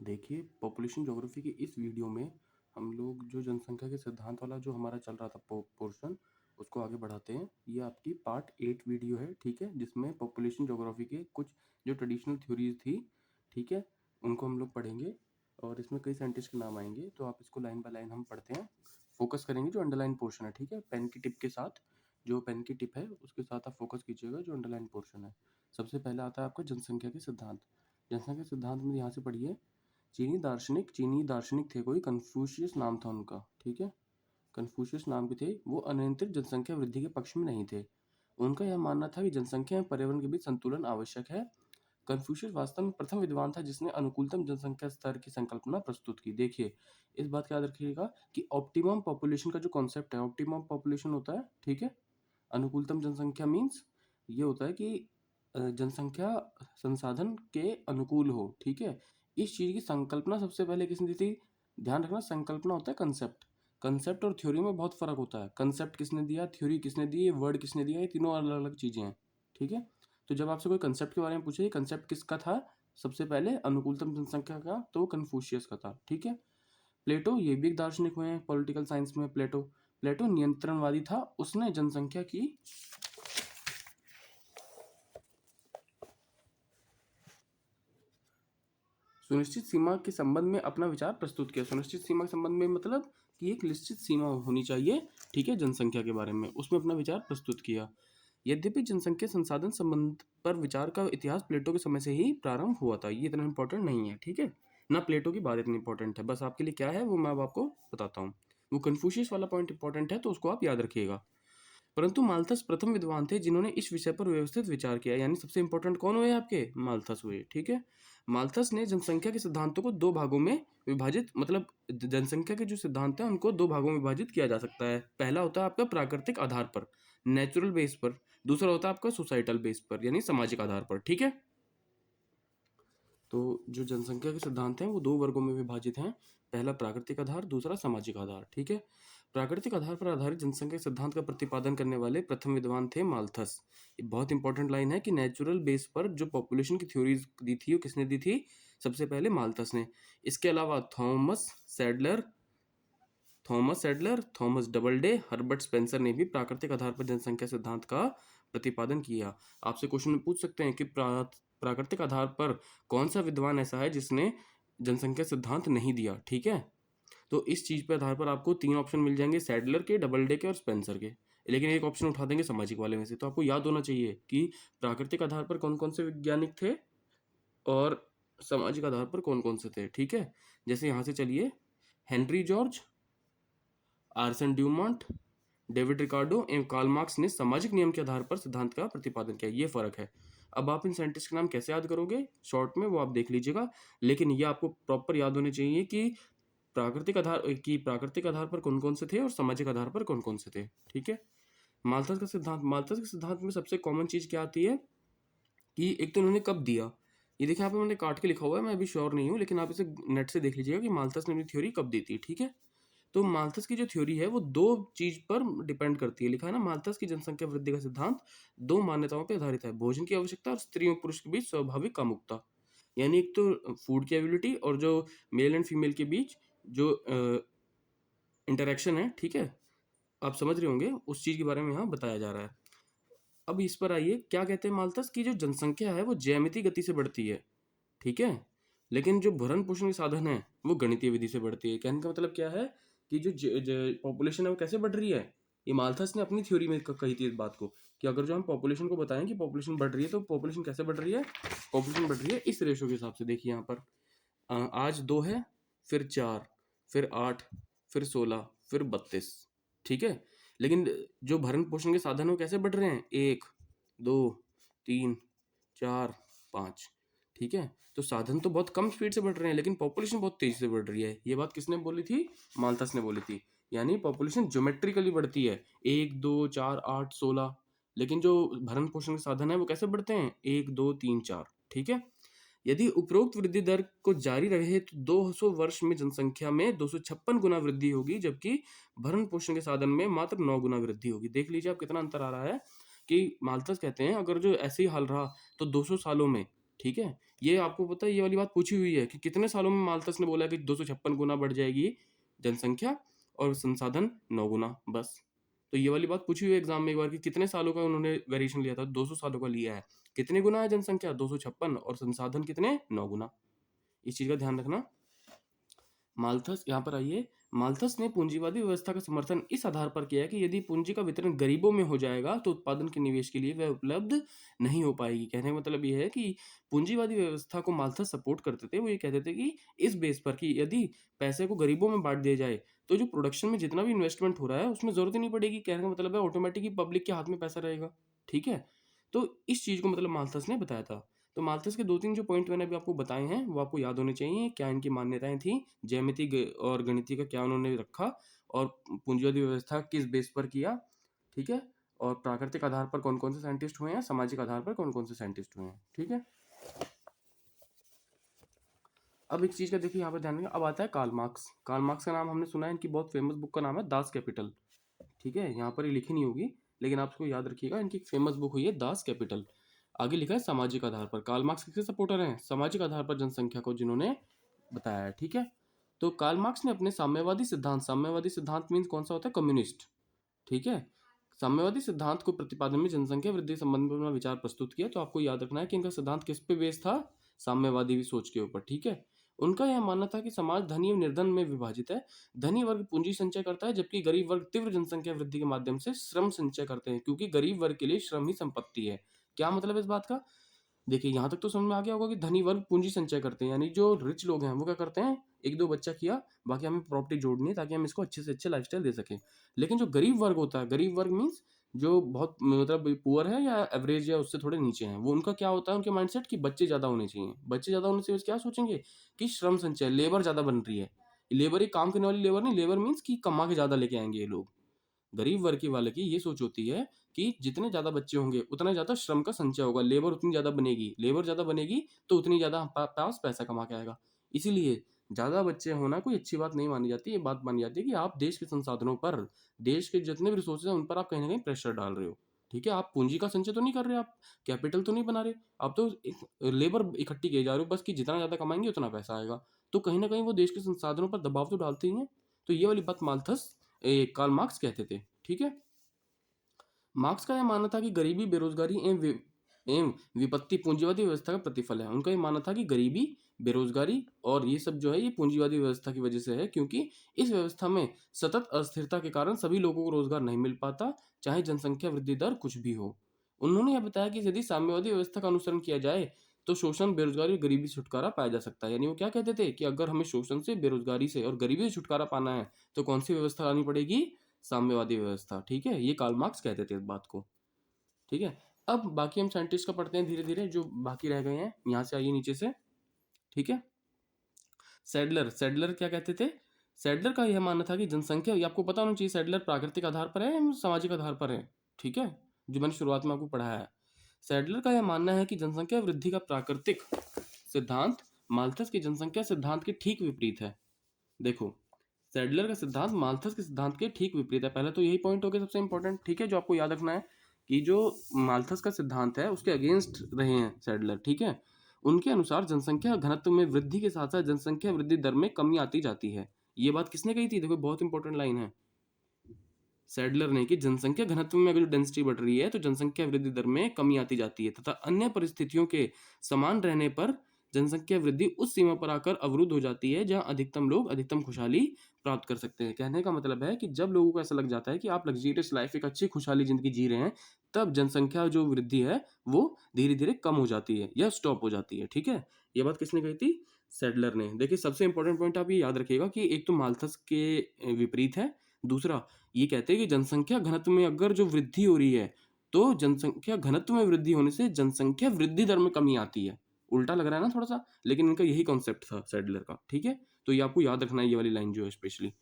देखिए, population geography की इस वीडियो में हम लोग जो जनसंख्या के सिद्धांत वाला जो हमारा चल रहा था पोर्शन, उसको आगे बढ़ाते हैं। ये आपकी पार्ट 8 वीडियो है, ठीक है? जिसमें पॉपुलेशन ज्योग्राफी के कुछ जो ट्रेडिशनल थ्योरीज थी, ठीक है? उनको हम लोग पढ़ेंगे और इसमें कई साइंटिस्ट के नाम आएंगे, तो आप इसको लाइन बाय लाइन हम पढ़ते हैं। फोकस करेंगे जो अंडरलाइन पोर्शन है, ठीक है? पेन की टिप के साथ, जो पेन की टिप है उसके साथ आप फोकस कीजिएगा जो अंडरलाइन पोर्शन है। सबसे पहले आता है आपका जनसंख्या के सिद्धांत। जनसंख्या सिद्धांत में यहाँ से पढ़िए। चीनी दार्शनिक थे कोई, कन्फ्यूशियस नाम था उनका, ठीक है? कन्फ्यूशियस नाम के थे। वो अनियंत्रित जनसंख्या वृद्धि के पक्ष में नहीं थे। उनका यह मानना था कि जनसंख्या एवं पर्यावरण के बीच संतुलन आवश्यक है। कन्फ्यूशियस वास्तव में प्रथम विद्वान था जिसने अनुकूलतम जनसंख्या स्तर की संकल्पना प्रस्तुत की। देखिए, इस बात का याद रखिएगा कि ऑप्टिमम पॉपुलेशन का जो कॉन्सेप्ट है, ऑप्टिमम पॉपुलेशन होता है, ठीक है? अनुकूलतम जनसंख्या मीन्स ये होता है कि जनसंख्या संसाधन के अनुकूल हो, ठीक है? इस चीज़ की संकल्पना सबसे पहले किसने दी थी? ध्यान रखना, संकल्पना होता है कंसेप्ट। कंसेप्ट और थ्योरी में बहुत फर्क होता है। कंसेप्ट किसने दिया, थ्योरी किसने दी, वर्ड किसने दिया, ये तीनों अलग अलग चीज़ें हैं, ठीक है? तो जब आपसे कोई कंसेप्ट के बारे में पूछे, कंसेप्ट किसका था? सबसे पहले अनुकूलतम जनसंख्या का, तो कन्फ्यूशियस का था, ठीक है? प्लेटो, ये भी एक दार्शनिक हुए हैं पॉलिटिकल साइंस में। प्लेटो प्लेटो नियंत्रणवादी था। उसने जनसंख्या की सुनिश्चित सीमा के संबंध में अपना विचार प्रस्तुत किया। सुनिश्चित सीमा के संबंध में मतलब कि एक निश्चित सीमा होनी चाहिए, ठीक है, जनसंख्या के बारे में, उसमें अपना विचार प्रस्तुत किया। यद्यपि जनसंख्या संसाधन संबंध पर विचार का इतिहास प्लेटो के समय से ही प्रारंभ हुआ था। ये इतना इंपॉर्टेंट नहीं है, ठीक है ना? प्लेटो की बात इतनी इंपॉर्टेंट है, बस आपके लिए क्या है वो मैं अब आपको बताता हूँ। वो कन्फ्यूशियस वाला पॉइंट इंपॉर्टेंट है, तो उसको आप याद रखिएगा। परंतु माल्थस प्रथम विद्वान थे जिन्होंने इस विषय पर व्यवस्थित विचार किया। यानी सबसे इंपॉर्टेंट कौन हुए आपके? माल्थस हुए, ठीक है? माल्थस ने जनसंख्या के सिद्धांतों को दो भागों में विभाजित, मतलब जनसंख्या के जो सिद्धांत हैं उनको दो भागों में विभाजित किया जा सकता है। पहला होता है आपका प्राकृतिक आधार पर, नेचुरल बेस पर। दूसरा होता है आपका सोसाइटल बेस पर, यानी सामाजिक आधार पर, ठीक है? तो जो जनसंख्या के सिद्धांत हैं वो दो वर्गों में विभाजित हैं। पहला प्राकृतिक आधार, दूसरा सामाजिक आधार, ठीक है? प्राकृतिक आधार पर आधारित जनसंख्या सिद्धांत का प्रतिपादन करने वाले प्रथम विद्वान थे माल्थस। ये बहुत इंपॉर्टेंट लाइन है कि नेचुरल बेस पर जो पॉपुलेशन की थ्योरीज दी थी वो किसने दी थी? सबसे पहले माल्थस ने। इसके अलावा Thomas Sadler, Thomas Doubleday, Herbert Spencer ने भी प्राकृतिक आधार पर जनसंख्या सिद्धांत का प्रतिपादन किया। आपसे क्वेश्चन में पूछ सकते हैं कि प्राकृतिक आधार पर कौन सा विद्वान ऐसा है जिसने जनसंख्या सिद्धांत नहीं दिया, ठीक है? तो इस चीज पे आधार पर आपको तीन ऑप्शन मिल जाएंगे, सैडलर के, डबलडे के और स्पेंसर के। लेकिन एक ऑप्शन उठा देंगे सामाजिक वाले में से। तो आपको याद होना चाहिए कि प्राकृतिक आधार पर कौन कौन से वैज्ञानिक थे और सामाजिक आधार पर कौन कौन से थे, ठीक है? जैसे यहां से चलिए, Henry George, arson Dumont, David Ricardo एवं कार्ल मार्क्स ने सामाजिक नियम के आधार पर सिद्धांत का प्रतिपादन किया। ये फर्क है। अब आप इन साइंटिस्ट के नाम कैसे याद करोगे शॉर्ट में, वो आप देख लीजिएगा। लेकिन ये आपको प्रॉपर याद होने चाहिए कि प्राकृतिक आधार पर कौन कौन से थे और सामाजिक आधार पर कौन कौन से थे, ठीक है? माल्थस के सिद्धांत में सबसे कॉमन चीज क्या आती है कि एक तो उन्होंने कब दिया। ये देखिए, यहाँ पे मैंने काट के लिखा हुआ है, मैं अभी श्योर नहीं हूँ, लेकिन आप इसे नेट से देख लीजिएगा कि माल्थस ने अपनी थ्योरी कब दी थी, ठीक है? तो माल्थस की जो थ्योरी है वो दो चीज पर डिपेंड करती है। लिखा है ना, माल्थस की जनसंख्या वृद्धि का सिद्धांत दो मान्यताओं पर आधारित है: भोजन की आवश्यकता और स्त्री और पुरुष के बीच स्वाभाविक कामुकता। यानी एक तो फूड की एबिलिटी और जो मेल एंड फीमेल के बीच जो इंटरेक्शन है, ठीक है? आप समझ रहे होंगे, उस चीज के बारे में यहाँ बताया जा रहा है। अब इस पर आइए, क्या कहते हैं माल्थस की जो जनसंख्या है वो ज्यामितीय गति से बढ़ती है, ठीक है? लेकिन जो भरण पोषण के साधन है वो गणितीय विधि से बढ़ती है। कहने का मतलब क्या है कि जो पॉपुलेशन है वो कैसे बढ़ रही है? ये माल्थस ने अपनी थ्योरी में कही थी इस बात को कि अगर जो हम पॉपुलेशन को बताएं कि पॉपुलेशन बढ़ रही है, तो पॉपुलेशन कैसे बढ़ रही है? पॉपुलेशन बढ़ रही है इस रेशो के हिसाब से। देखिए यहाँ पर आज 2 है, फिर 4, फिर 8, फिर 16, फिर 32, ठीक है? लेकिन जो भरण पोषण के साधन वो कैसे बढ़ रहे हैं? 1, 2, 3, 4, 5, ठीक है? तो साधन तो बहुत कम स्पीड से बढ़ रहे हैं, लेकिन पॉपुलेशन बहुत तेजी से बढ़ रही है। ये बात किसने बोली थी? माल्थस ने बोली थी। यानी पॉपुलेशन ज्योमेट्रिकली बढ़ती है, 1, 2, 4, 8, 16। लेकिन जो भरण पोषण के साधन है वो कैसे बढ़ते हैं? 1, 2, 3, 4, ठीक है? यदि उपरोक्त वृद्धि दर को जारी रहे तो 200 वर्ष में जनसंख्या में 256 गुना वृद्धि होगी, जबकि भरण पोषण के साधन में मात्र 9 गुना वृद्धि होगी। देख लीजिए आप कितना अंतर आ रहा है कि माल्थस कहते हैं अगर जो ऐसे ही हाल रहा तो 200 सालों में, ठीक है? ये आपको पता है, ये वाली बात पूछी हुई है कि कितने सालों में माल्थस ने बोला कि 256 गुना बढ़ जाएगी जनसंख्या और संसाधन 9 गुना बस। तो ये वाली बात पूछी हुई है एग्ज़ाम में एक बार कि कितने सालों का उन्होंने वेरिएशन लिया था, 200 सालों का लिया है। कितने गुना है जनसंख्या? 256 और संसाधन कितने? 9 गुना। इस चीज़ का ध्यान रखना। माल्थस यहाँ पर आइए। माल्थस ने पूंजीवादी व्यवस्था का समर्थन इस आधार पर किया कि यदि पूंजी का वितरण गरीबों में हो जाएगा तो उत्पादन के निवेश के लिए वह उपलब्ध नहीं हो पाएगी। कहने का मतलब ये है कि पूंजीवादी व्यवस्था को माल्थस सपोर्ट करते थे। वो ये कहते थे कि इस बेस पर कि यदि पैसे को गरीबों में बांट दिया जाए तो जो प्रोडक्शन में जितना भी इन्वेस्टमेंट हो रहा है उसमें जरूरत ही नहीं पड़ेगी। कहने का मतलब है ऑटोमेटिक ही पब्लिक के हाथ में पैसा रहेगा। ठीक है, तो इस चीज को मतलब माल्थस ने बताया था। तो माल्थस के 2-3 जो पॉइंट मैंने अभी आपको बताए हैं वो आपको याद होने चाहिए। क्या इनकी मान्यताएं थी, ज्यामिति और गणितीय का क्या उन्होंने रखा, और पूंजीवादी व्यवस्था किस बेस पर किया, ठीक है, और प्राकृतिक आधार पर कौन कौन से साइंटिस्ट हुए हैं, सामाजिक आधार पर कौन कौन से साइंटिस्ट हुए हैं। ठीक है, अब एक चीज का देखिए यहाँ पर ध्यान रखिए। अब आता है कार्ल मार्क्स। कार्ल मार्क्स का नाम हमने सुना है, इनकी बहुत फेमस बुक का नाम है दास कैपिटल। ठीक है, यहाँ पर ये लिखी नहीं होगी लेकिन आप इसको याद रखिएगा, इनकी फेमस बुक हुई है दास कैपिटल। आगे लिखा है सामाजिक आधार पर। कार्ल मार्क्स किसके सपोर्टर हैं? सामाजिक आधार पर जनसंख्या को जिन्होंने बताया है। ठीक है, तो कार्ल मार्क्स ने अपने साम्यवादी सिद्धांत, साम्यवादी सिद्धांत मीन्स कौन सा होता है? कम्युनिस्ट। ठीक है, साम्यवादी सिद्धांत को प्रतिपादन में जनसंख्या वृद्धि संबंध में अपना विचार प्रस्तुत किया। तो आपको याद रखना है कि इनका सिद्धांत किस पे बेस था? साम्यवादी सोच के ऊपर। ठीक है, उनका यह मानना था कि समाज धनी और निर्धन में विभाजित है। धनी वर्ग पूंजी संचय करता है जबकि गरीब वर्ग तीव्र जनसंख्या वृद्धि के माध्यम से श्रम संचय करते हैं, क्योंकि गरीब वर्ग के लिए श्रम ही संपत्ति है। क्या मतलब है इस बात का? देखिए यहाँ तक तो समझ में आ गया होगा कि धनी वर्ग पूंजी संचय करते हैं, यानी जो रिच लोग हैं वो क्या करते हैं? एक दो बच्चा किया, बाकी हमें प्रॉपर्टी जोड़नी है ताकि हम इसको अच्छे से अच्छे लाइफस्टाइल दे सकें। लेकिन जो गरीब वर्ग होता है, गरीब वर्ग मीन्स जो बहुत मतलब पुअर है या एवरेज या उससे थोड़े नीचे हैं, वो उनका क्या होता है? उनके माइंडसेट कि बच्चे ज्यादा होने चाहिए। बच्चे ज्यादा होने से वो क्या सोचेंगे कि श्रम संचय, लेबर ज्यादा बन रही है। लेबर एक काम करने वाली लेबर नहीं, लेबर मीन्स कि कमा के ज्यादा लेके आएंगे ये लोग। गरीब वर्ग के वाले की ये सोच होती है कि जितने ज्यादा बच्चे होंगे उतना ज्यादा श्रम का संचय होगा, लेबर उतनी ज्यादा बनेगी, लेबर ज्यादा बनेगी तो उतनी ज्यादा पास पैसा कमा के आएगा। इसीलिए ज्यादा बच्चे होना कोई अच्छी बात नहीं मानी जाती। ये बात मानी जाती है कि आप देश के संसाधनों पर, देश के जितने भी रिसोर्सेज हैं उन पर आप कहीं ना कहीं प्रेशर डाल रहे हो। ठीक है, आप पूंजी का संचय तो नहीं कर रहे, आप कैपिटल तो नहीं बना रहे, आप तो एक लेबर इकट्ठी किए जा रहे हो बस, कि जितना ज्यादा कमाएंगे उतना पैसा आएगा। तो कहीं ना कहीं वो देश के संसाधनों पर दबाव तो डालते ही हैं। तो ये वाली बात माल्थस कार्ल मार्क्स कहते थे। ठीक है, मार्क्स का यह मानना था कि गरीबी, बेरोजगारी एवं विपत्ति पूंजीवादी व्यवस्था का प्रतिफल है। उनका यह मानना था कि गरीबी, बेरोजगारी और ये सब जो है ये पूंजीवादी व्यवस्था की वजह से है, क्योंकि इस व्यवस्था में सतत अस्थिरता के कारण सभी लोगों को रोजगार नहीं मिल पाता, चाहे जनसंख्या वृद्धि दर कुछ भी हो। उन्होंने यह बताया कि यदि साम्यवादी व्यवस्था का अनुसरण किया जाए तो शोषण, बेरोजगारी और गरीबी से छुटकारा पाया जा सकता है। यानी वो क्या कहते थे कि अगर हमें शोषण से, बेरोजगारी से और गरीबी से छुटकारा पाना है तो कौन सी व्यवस्था लानी पड़ेगी? साम्यवादी व्यवस्था। ठीक है, ये कार्ल मार्क्स कहते थे इस बात को। ठीक है, अब बाकी हम साइंटिस्ट का पढ़ते हैं धीरे धीरे, जो बाकी रह गए हैं। यहाँ से आइए नीचे से। ठीक है, सैडलर। सैडलर क्या कहते थे? सैडलर का यह मानना था कि जनसंख्या, ये आपको पता होना चाहिए, सैडलर प्राकृतिक आधार पर है या सामाजिक आधार पर है। ठीक है, जो मैंने शुरुआत में आपको पढ़ाया है। सैडलर का यह मानना है कि जनसंख्या वृद्धि का प्राकृतिक सिद्धांत माल्थस के जनसंख्या सिद्धांत के ठीक विपरीत है। देखो, सैडलर का सिद्धांत माल्थस के सिद्धांत के ठीक विपरीत है। पहले तो यही पॉइंट हो गया सबसे इंपॉर्टेंट। ठीक है, जो आपको याद रखना है कि जो माल्थस का सिद्धांत है उसके अगेंस्ट रहे हैं सैडलर। ठीक है, उनके अनुसार जनसंख्या घनत्व में वृद्धि के साथ साथ जनसंख्या वृद्धि दर में कमी आती जाती है। ये बात किसने कही थी? देखो, बहुत इंपॉर्टेंट लाइन है सैडलर ने, कि जनसंख्या घनत्व में अगर जो डेंसिटी बढ़ रही है तो जनसंख्या वृद्धि दर में कमी आती जाती है, तथा अन्य परिस्थितियों के समान रहने पर जनसंख्या वृद्धि उस सीमा पर आकर अवरुद्ध हो जाती है जहां अधिकतम लोग अधिकतम खुशहाली प्राप्त कर सकते हैं। कहने का मतलब है कि जब लोगों को ऐसा लग जाता है कि आप लग्जरियस लाइफ, एक अच्छी खुशहाली जिंदगी जी रहे हैं, तब जनसंख्या जो वृद्धि है वो धीरे धीरे कम हो जाती है या स्टॉप हो जाती है। ठीक है, ये बात किसने कही थी? सैडलर ने। देखिए, सबसे इंपॉर्टेंट पॉइंट आप ये याद रखिएगा कि एक तो माल्थस के विपरीत है, दूसरा ये कहते हैं कि जनसंख्या घनत्व में अगर जो वृद्धि हो रही है तो जनसंख्या घनत्व में वृद्धि होने से जनसंख्या वृद्धि दर में कमी आती है। उल्टा लग रहा है ना थोड़ा सा, लेकिन इनका यही कॉन्सेप्ट था सैडलर का। ठीक है, तो ये आपको याद रखना है, ये वाली लाइन जो है स्पेशली।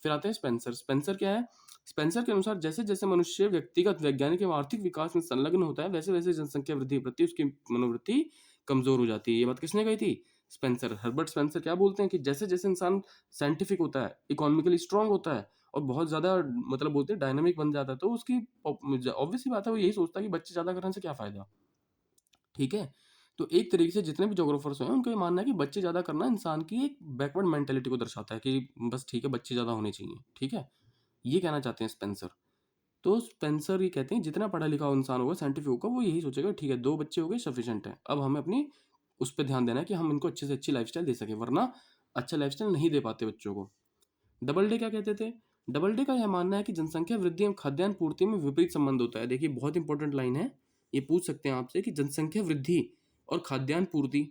फिर आते हैं स्पेंसर। स्पेंसर क्या है? स्पेंसर के अनुसार जैसे जैसे मनुष्य व्यक्तिगत, वैज्ञानिक एवं आर्थिक विकास में संलग्न होता है वैसे वैसे जनसंख्या वृद्धि के प्रति उसकी मनोवृत्ति कमजोर हो जाती है। ये बात किसने कही थी? स्पेंसर। हर्बर्ट स्पेंसर क्या बोलते हैं कि जैसे जैसे इंसान साइंटिफिक होता है, इकोनॉमिकली स्ट्रांग होता है और बहुत ज्यादा मतलब बोलते हैं डायनामिक बन जाता है, तो उसकी ऑब्वियस सी बात है वो यही सोचता है कि बच्चे ज्यादा करने से क्या फायदा। ठीक है, तो एक तरीके से जितने भी जोग्राफर्स हैं उनका ये मानना है कि बच्चे ज़्यादा करना इंसान की एक बैकवर्ड मेंटेलिटी को दर्शाता है कि बस ठीक है, बच्चे ज़्यादा होने चाहिए, ठीक है? ये कहना चाहते हैं स्पेंसर। तो स्पेंसर ये कहते हैं जितना पढ़ा लिखा हो इंसान होगा, साइंटिफिक होगा, वो यही सोचेगा ठीक है 2 बच्चे हो गए सफिशिएंट है। अब हमें अपनी उस पे ध्यान देना है कि हम इनको अच्छे से अच्छी लाइफ़स्टाइल दे सकें, वरना अच्छा लाइफ़स्टाइल नहीं दे पाते बच्चों को। डबल डे क्या कहते थे? डबल डे का यह मानना है कि जनसंख्या वृद्धि एवं खाद्यान्न पूर्ति में विपरीत संबंध होता है। देखिए बहुत इंपॉर्टेंट लाइन है, ये पूछ सकते हैं आपसे कि जनसंख्या वृद्धि और खाद्यान्न पूर्ति,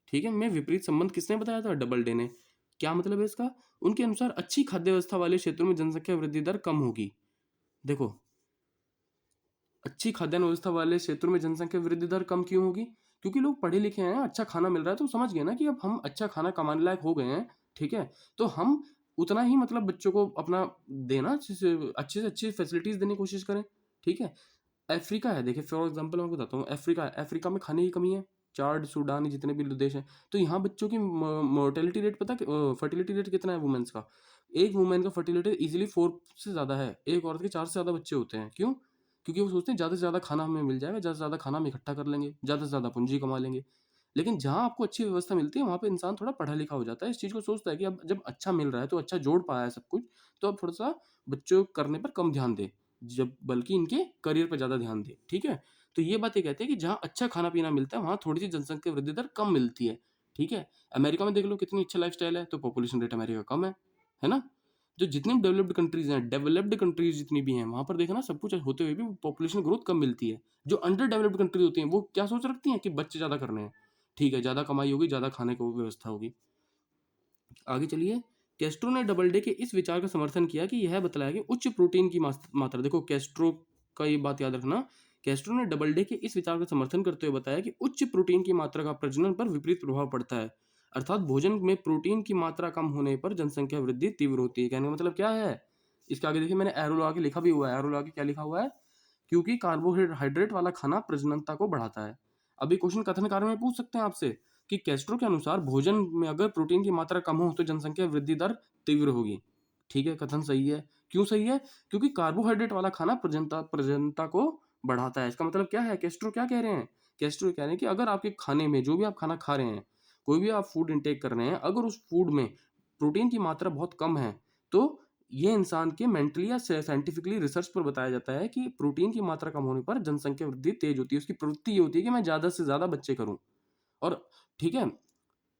ठीक है, में विपरीत संबंध किसने बताया था? डबल डे ने। क्या मतलब है इसका? उनके अनुसार अच्छी खाद्य व्यवस्था वाले क्षेत्रों में जनसंख्या वृद्धि दर कम होगी। देखो, अच्छी खाद्यान्न व्यवस्था वाले क्षेत्रों में जनसंख्या वृद्धि दर कम क्यों होगी? क्योंकि लोग पढ़े लिखे हैं, अच्छा खाना मिल रहा है, तो समझ गए ना कि अब हम अच्छा खाना कमाने लायक हो गए हैं, ठीक है? तो हम उतना ही मतलब बच्चों को अपना देना अच्छे से अच्छी फैसिलिटीज़ देने की कोशिश करें, ठीक है? अफ्रीका है, देखिए फॉर एग्जांपल मैं बताता हूँ, अफ्रीका में खाने की कमी है, चाड, सूडान, ये जितने भी देश हैं, तो यहाँ बच्चों की मोर्टेलिटी रेट पता है, फर्टिलिटी रेट कितना है वुमेन्स का? एक वुमेन का फर्टिलिटी इजीली 4 से ज़्यादा है, एक औरत के 4 से ज़्यादा बच्चे होते हैं। क्यों? क्योंकि वो सोचते हैं ज़्यादा से ज़्यादा खाना हमें मिल जाएगा, ज़्यादा से ज़्यादा खाना हम इकट्ठा कर लेंगे, ज़्यादा से ज़्यादा पूंजी कमा लेंगे। लेकिन जहाँ आपको अच्छी व्यवस्था मिलती है, वहाँ पे इंसान थोड़ा पढ़ा लिखा हो जाता है, इस चीज़ को सोचता है कि अब जब अच्छा मिल रहा है, तो अच्छा जोड़ पाया है सब कुछ, तो अब थोड़ा-सा बच्चों करने पर कम ध्यान दें, जब बल्कि इनके करियर पे ज़्यादा ध्यान दें, ठीक है? तो ये बात ये कहते हैं कि जहाँ अच्छा खाना-पीना मिलता है, वहाँ थोड़ी-सी जनसंख्या वृद्धि दर कम मिलती है, ठीक है? अमेरिका में देख लो कितनी अच्छा लाइफ़स्टाइल है, तो पॉपुलेशन रेट अमेरिका का कम है ना? जो जितनी भी डेवलप्ड कंट्रीज़ जितनी भी हैं, वहाँ पर देखो ना सब कुछ होते हुए भी पॉपुलेशन ग्रोथ कम मिलती है। जो अंडर डेवलप्ड कंट्रीज़ होती हैं, वो क्या सोच रखती हैं कि बच्चे ज़्यादा करने हैं, ठीक है, ज़्यादा कमाई होगी, ज़्यादा खाने को व्यवस्था होगी। आगे चलिए, कैस्ट्रो ने डबल डे के इस विचार का समर्थन किया कि यह बतलाया कि उच्च प्रोटीन की मात्रा, देखो कैस्ट्रो का ये बात याद रखना, कैस्ट्रो ने डबल डे के इस विचार का समर्थन करते हुए बताया कि उच्च प्रोटीन की मात्रा का प्रजनन पर विपरीत प्रभाव पड़ता है। अर्थात भोजन में प्रोटीन की मात्रा कम होने पर जनसंख्या वृद्धि तीव्र होती है। कहने का मतलब क्या है? इसके आगे देखिए मैंने एरो लगा के लिखा भी हुआ है। एरो लगा के क्या लिखा हुआ है? क्योंकि कार्बोहाइड्रेट वाला खाना प्रजननता को बढ़ाता है। अभी क्वेश्चन कथन कार्य में पूछ सकते हैं आपसे कि कैस्ट्रो के अनुसार भोजन में अगर प्रोटीन की मात्रा कम हो तो जनसंख्या वृद्धि दर तीव्र होगी। ठीक है, कथन सही है। क्यों सही है? क्योंकि कार्बोहाइड्रेट वाला खाना प्रजननता को बढ़ाता है। इसका मतलब क्या है? कैस्ट्रो क्या कह रहे हैं? कैस्ट्रो कह रहे हैं कि अगर आपके खाने में जो भी आप खाना खा रहे हैं, कोई भी आप फूड इनटेक कर रहे हैं, अगर उस फूड में प्रोटीन की मात्रा बहुत कम है, तो ये इंसान के मेंटली या साइंटिफिकली रिसर्च पर बताया जाता है कि प्रोटीन की मात्रा कम होने पर जनसंख्या वृद्धि तेज होती है। उसकी प्रवृत्ति ये होती है कि मैं ज़्यादा से ज़्यादा बच्चे करूँ। और ठीक है,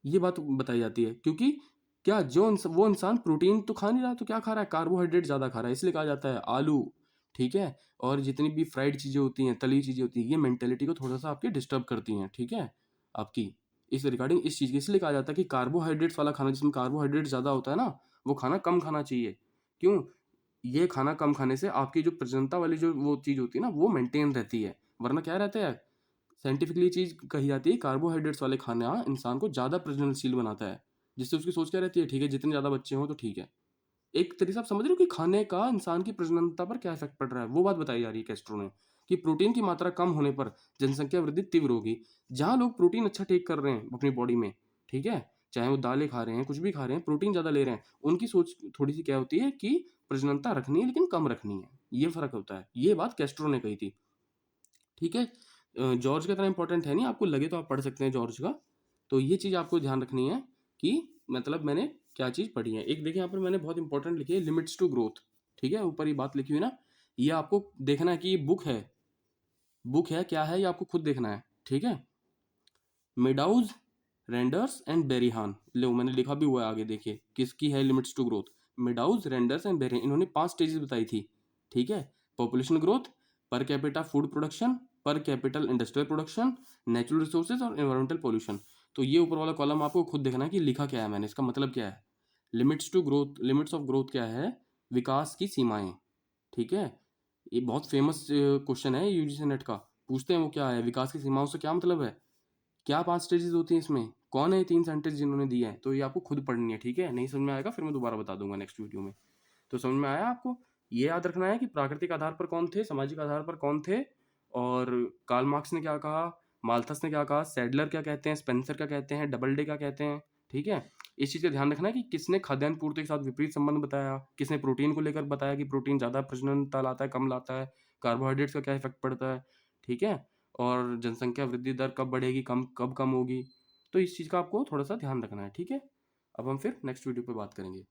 ये बात बताई जाती है क्योंकि क्या वो इंसान प्रोटीन तो खा नहीं रहा, तो क्या खा रहा है? कार्बोहाइड्रेट ज़्यादा खा रहा है। इसलिए कहा जाता है आलू, ठीक है? और जितनी भी फ्राइड चीज़ें होती हैं, तली चीज़ें होती हैं, ये मेंटालिटी को थोड़ा-सा आपकी डिस्टर्ब करती हैं, ठीक है? आपकी इस रिगार्डिंग इस चीज़ की इसलिए कहा जाता है कि कार्बोहाइड्रेट्स वाला खाना जिसमें कार्बोहाइड्रेट ज़्यादा होता है ना, वो खाना कम खाना चाहिए। क्यों? ये खाना कम खाने से आपकी जो प्रजननता वाली जो वो चीज़ होती है ना, वो मेंटेन रहती है। वरना क्या रहता है? साइंटिफिकली चीज़ कही जाती है कार्बोहाइड्रेट्स वाले खाना इंसान को ज़्यादा प्रजननशील बनाता है। जिससे उसकी सोच क्या रहती है? ठीक है, जितने ज़्यादा बच्चे हों तो ठीक है। एक तरीके से आप समझ रहे हो कि खाने का इंसान की प्रजननता पर क्या इफ़ेक्ट पड़ रहा है, वो बात बताई जा रही है कैस्ट्रो ने, कि प्रोटीन की मात्रा कम होने पर जनसंख्या वृद्धि तीव्र होगी। जहाँ लोग प्रोटीन अच्छा टेक कर रहे हैं अपनी बॉडी में, ठीक है? चाहे वो दालें खा रहे हैं, कुछ भी खा रहे हैं, प्रोटीन ज़्यादा ले रहे हैं, उनकी सोच थोड़ी-सी क्या होती है कि प्रजननता रखनी है लेकिन कम रखनी है। ये फ़र्क होता है। ये बात कैस्ट्रो ने कही थी, ठीक है? जॉर्ज का इतना इम्पोर्टेंट है नहीं, आपको लगे तो आप पढ़ सकते हैं जॉर्ज का। तो ये चीज़ आपको ध्यान रखनी है कि मतलब मैंने क्या चीज़ पढ़ी है। एक देखिए यहाँ पर मैंने बहुत इंपॉर्टेंट लिखी है लिमिट्स टू ग्रोथ, ठीक है? ऊपर ये बात लिखी हुई है ना, ये आपको देखना है कि ये बुक है क्या है ये आपको खुद देखना है, ठीक है? मेडाउज, रेंडर्स एंड बेरिहान, लो मैंने लिखा भी हुआ है आगे देखिए, किसकी है limits to growth? Meadows, Randers and Behrens, इन्होंने 5 स्टेजेस बताई थी, ठीक है? Population growth, per capita food production, per capital industrial production, natural resources और एनवायरमेंटल पॉल्यूशन। तो ये ऊपर वाला कॉलम आपको खुद देखना है कि लिखा क्या है मैंने, इसका मतलब क्या है? लिमिट्स ऑफ ग्रोथ क्या है? विकास की सीमाएं, ठीक है? ये बहुत फेमस क्वेश्चन है यूजीसी नेट का, पूछते हैं वो क्या है? विकास की सीमाओं से क्या मतलब है? क्या 5 स्टेजेस होती हैं इसमें? कौन है ये 3 साइंटिस्ट जिन्होंने दिए हैं? तो ये आपको खुद पढ़नी है, ठीक है? नहीं समझ में आएगा फिर मैं दोबारा बता दूँगा नेक्स्ट वीडियो में। तो समझ में आया आपको? ये याद रखना है कि प्राकृतिक आधार पर कौन थे, सामाजिक आधार पर कौन थे और कार्ल मार्क्स ने क्या कहा, माल्थस ने क्या कहा, सैडलर क्या कहते हैं, स्पेंसर क्या कहते हैं, डबल डे क्या कहते हैं, ठीक है? इस चीज़ का ध्यान रखना है कि किसने खाद्यान्न पूर्ति के साथ विपरीत संबंध बताया, किसने प्रोटीन को लेकर बताया कि प्रोटीन ज़्यादा प्रजननता लाता है, कम लाता है, कार्बोहाइड्रेट्स का क्या इफ़ेक्ट पड़ता है, ठीक है? और जनसंख्या वृद्धि दर कब बढ़ेगी, कब कम होगी। तो इस चीज़ का आपको थोड़ा सा ध्यान रखना है, ठीक है। अब हम फिर नेक्स्ट वीडियो पे बात करेंगे।